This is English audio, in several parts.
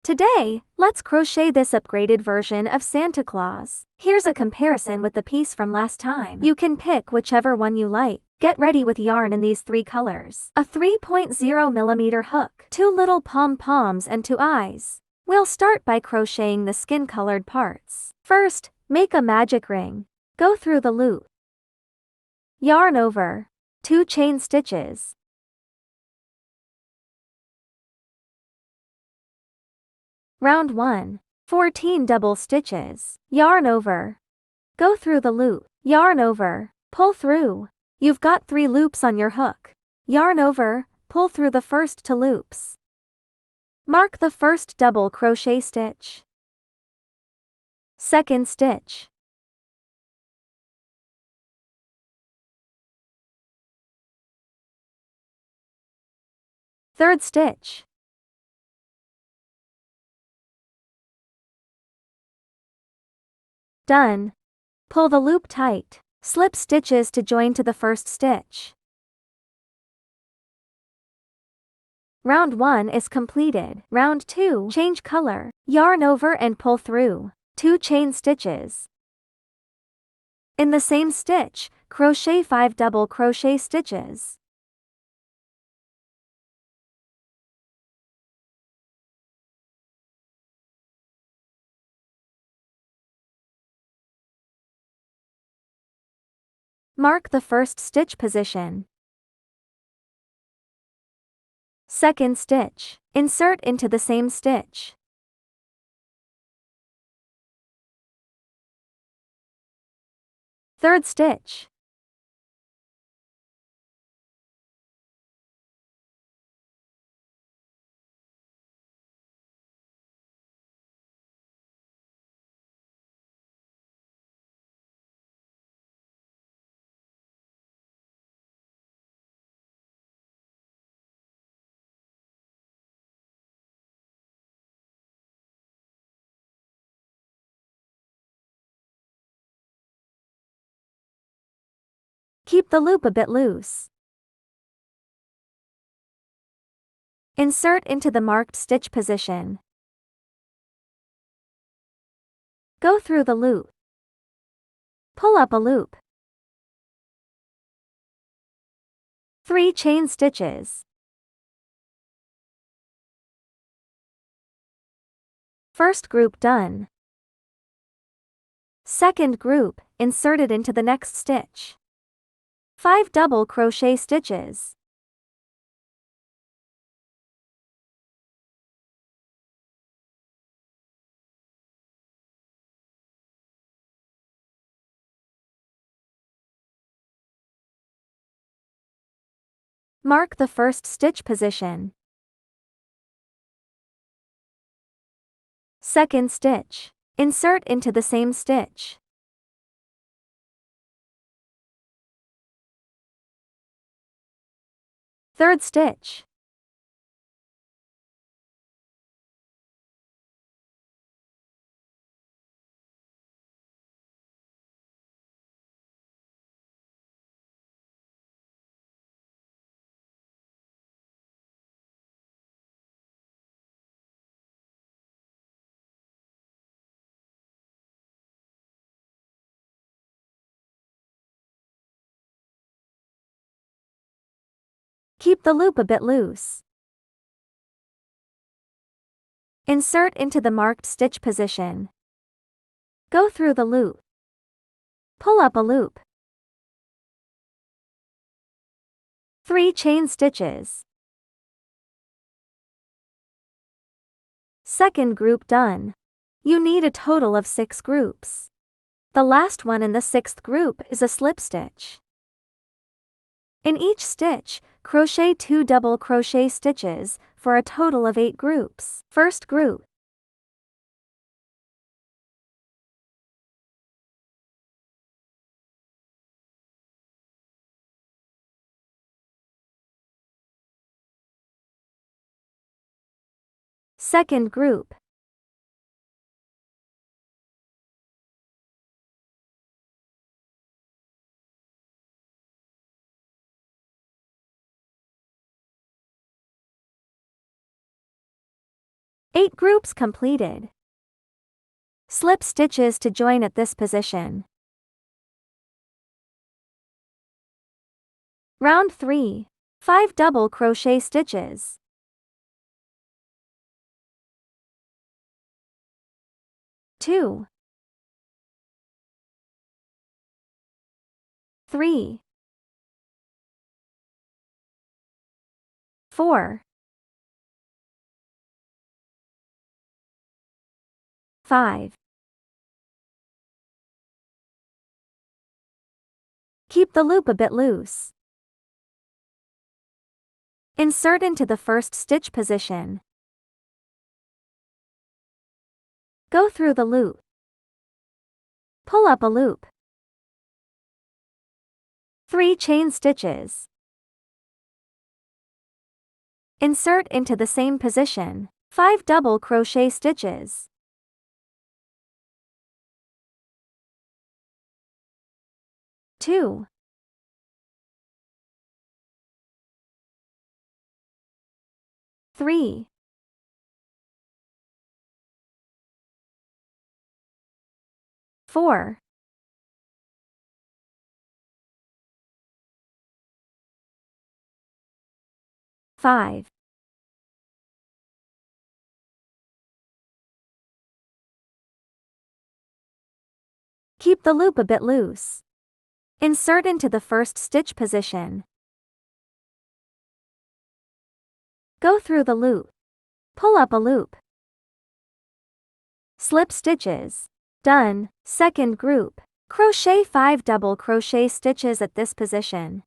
Today, let's crochet this upgraded version of Santa Claus. Here's a comparison with the piece from last time. You can pick whichever one you like. Get ready with yarn in these 3 colors. A 3.0mm hook, 2 little pom-poms and 2 eyes. We'll start by crocheting the skin-colored parts. First, make a magic ring. Go through the loop. Yarn over. 2 chain stitches. Round 1. 14 double stitches. Yarn over. Go through the loop. Yarn over. Pull through. You've got 3 loops on your hook. Yarn over, pull through the first 2 loops. Mark the first double crochet stitch. Second stitch. Third stitch. Done. Pull the loop tight. Slip stitches to join to the first stitch. Round 1 is completed. Round 2, change color. Yarn over and pull through. 2 chain stitches. In the same stitch, crochet 5 double crochet stitches. Mark the first stitch position. Second stitch. Insert into the same stitch. Third stitch. Keep the loop a bit loose. Insert into the marked stitch position. Go through the loop. Pull up a loop. 3 chain stitches. First group done. Second group, inserted into the next stitch. 5 double crochet stitches. Mark the first stitch position. Second stitch. Insert into the same stitch. Third stitch. Keep the loop a bit loose. Insert into the marked stitch position. Go through the loop. Pull up a loop. 3 chain stitches. Second group done. You need a total of 6 groups. The last one in the 6th group is a slip stitch. In each stitch, crochet 2 double crochet stitches for a total of 8 groups. First group. Second group. 8 groups completed. Slip stitches to join at this position. Round 3. 5 double crochet stitches. 2, 3, 4, 5. Keep the loop a bit loose. Insert into the first stitch position. Go through the loop. Pull up a loop. 3 chain stitches. Insert into the same position. 5 double crochet stitches. 2, 3, 4, 5. Keep the loop a bit loose. Insert into the first stitch position. Go through the loop. Pull up a loop. Slip stitches. Done. Second group. Crochet 5 double crochet stitches at this position.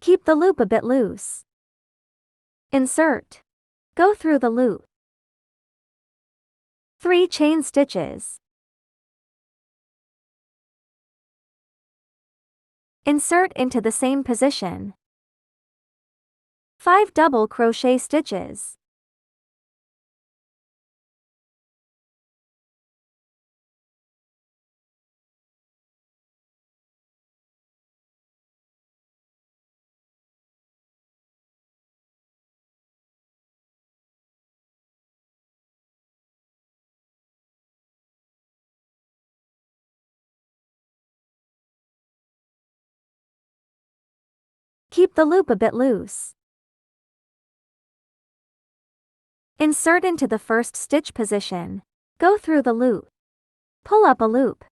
Keep the loop a bit loose. Insert. Go through the loop. 3 chain stitches. Insert into the same position. 5 double crochet stitches. Keep the loop a bit loose. Insert into the first stitch position. Go through the loop. Pull up a loop.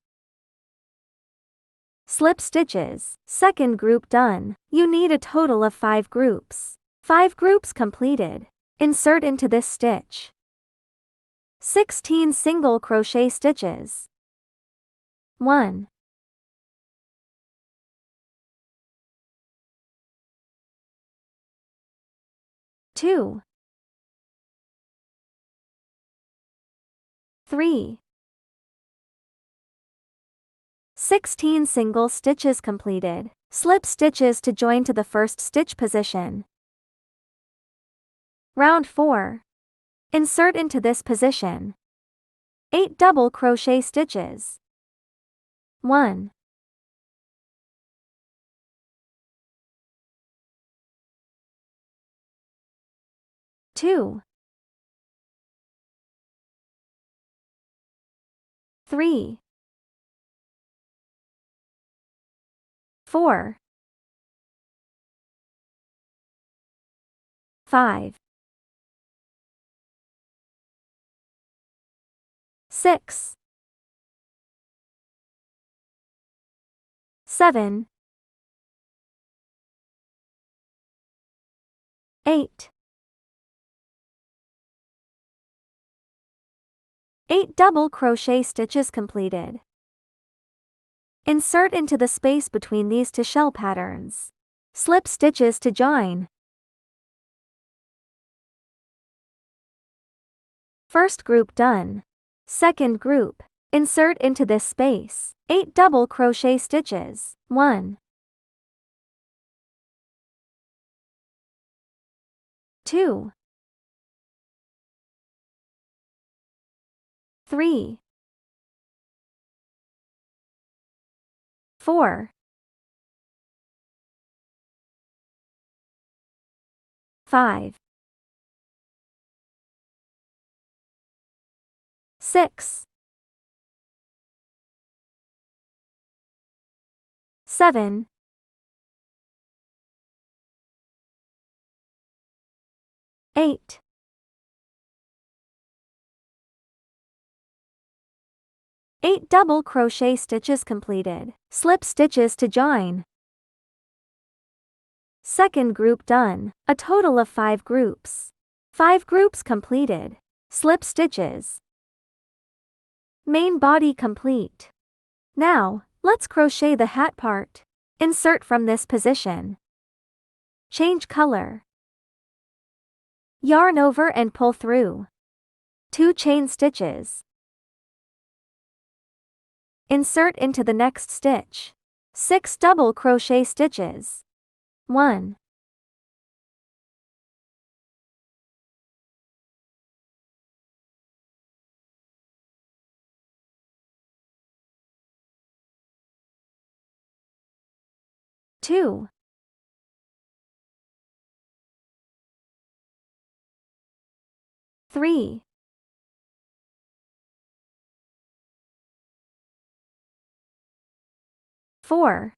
Slip stitches. Second group done. You need a total of 5 groups. 5 groups completed. Insert into this stitch. 16 single crochet stitches. 1, 2, 3, 16 single stitches completed. Slip stitches to join to the first stitch position. Round 4. Insert into this position. 8 double crochet stitches. 1, 2, 3, 4, 5, 6, 7, 8. 8 double crochet stitches completed. Insert into the space between these two shell patterns. Slip stitches to join. First group done. Second group. Insert into this space 8 double crochet stitches. 1, 2, 3, 4, 5, 6, 7, 8. 8 double crochet stitches completed. Slip stitches to join. Second group done. A total of 5 groups. 5 groups completed. Slip stitches. Main body complete. Now, let's crochet the hat part. Insert from this position. Change color. Yarn over and pull through. 2 chain stitches. Insert into the next stitch. 6 double crochet stitches. 1, 2, 3, 4,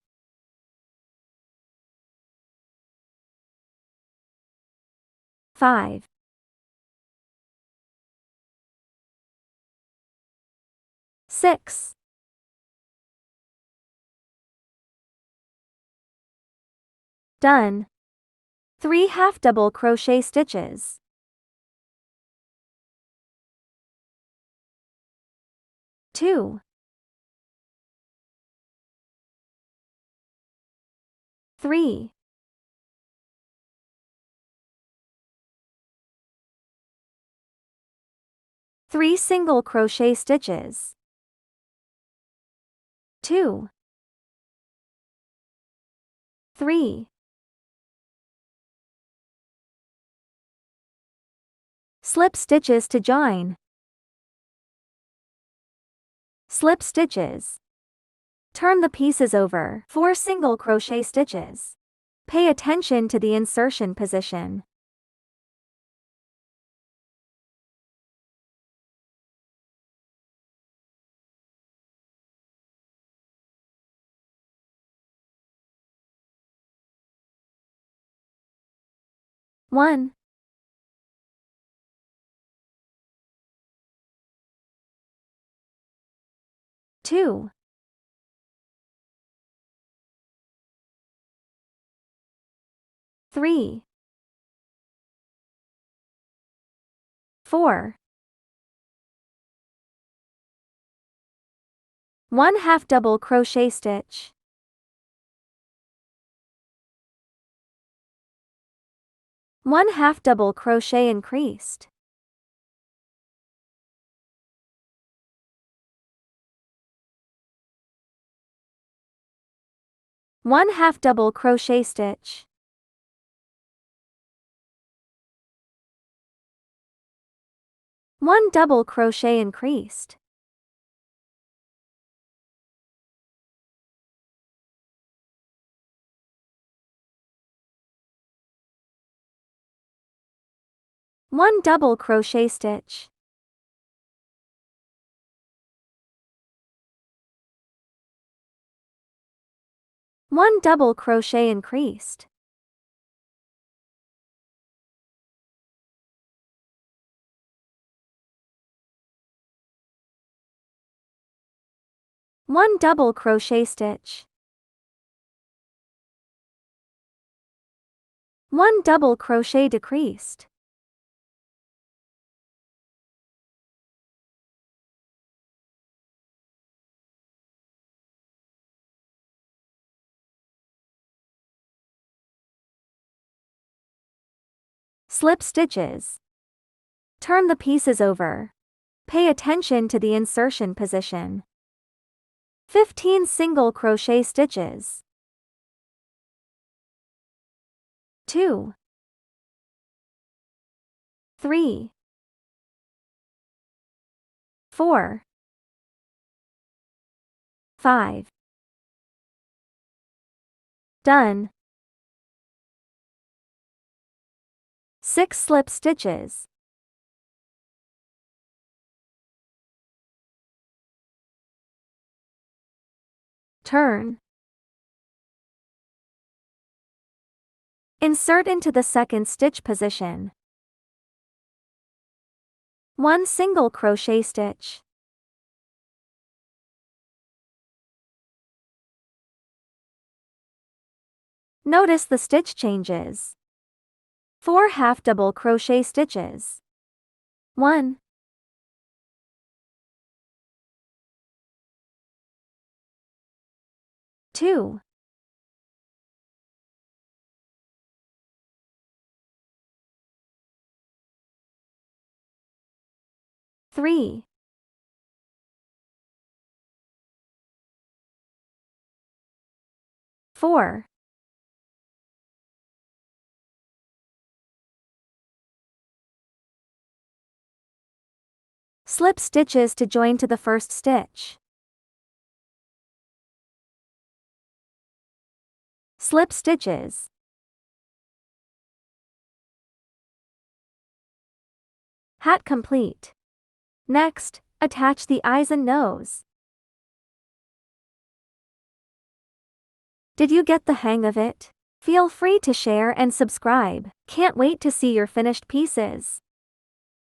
5, 6, 7. Done. 3 half double crochet stitches. 2, 3, 3 single crochet stitches. 2, 3, slip stitches to join. Slip stitches. Turn the pieces over. 4 single crochet stitches. Pay attention to the insertion position. One, 2, 3, 4, 1 half double crochet stitch. 1 half double crochet increased. 1 half double crochet stitch. 1 double crochet increased. 1 double crochet stitch. 1 double crochet increased. 1 double crochet stitch. 1 double crochet decreased. 2 slip stitches. Turn the pieces over. Pay attention to the insertion position. 15 single crochet stitches. 2, 3, 4, 5. Done. 6 slip stitches. Turn. Insert into the second stitch position. 1 single crochet stitch. Notice the stitch changes. 4 half double crochet stitches. 1, 2, 3, 4, slip stitches to join to the first stitch. Slip stitches. Hat complete. Next, attach the eyes and nose. Did you get the hang of it? Feel free to share and subscribe. Can't wait to see your finished pieces.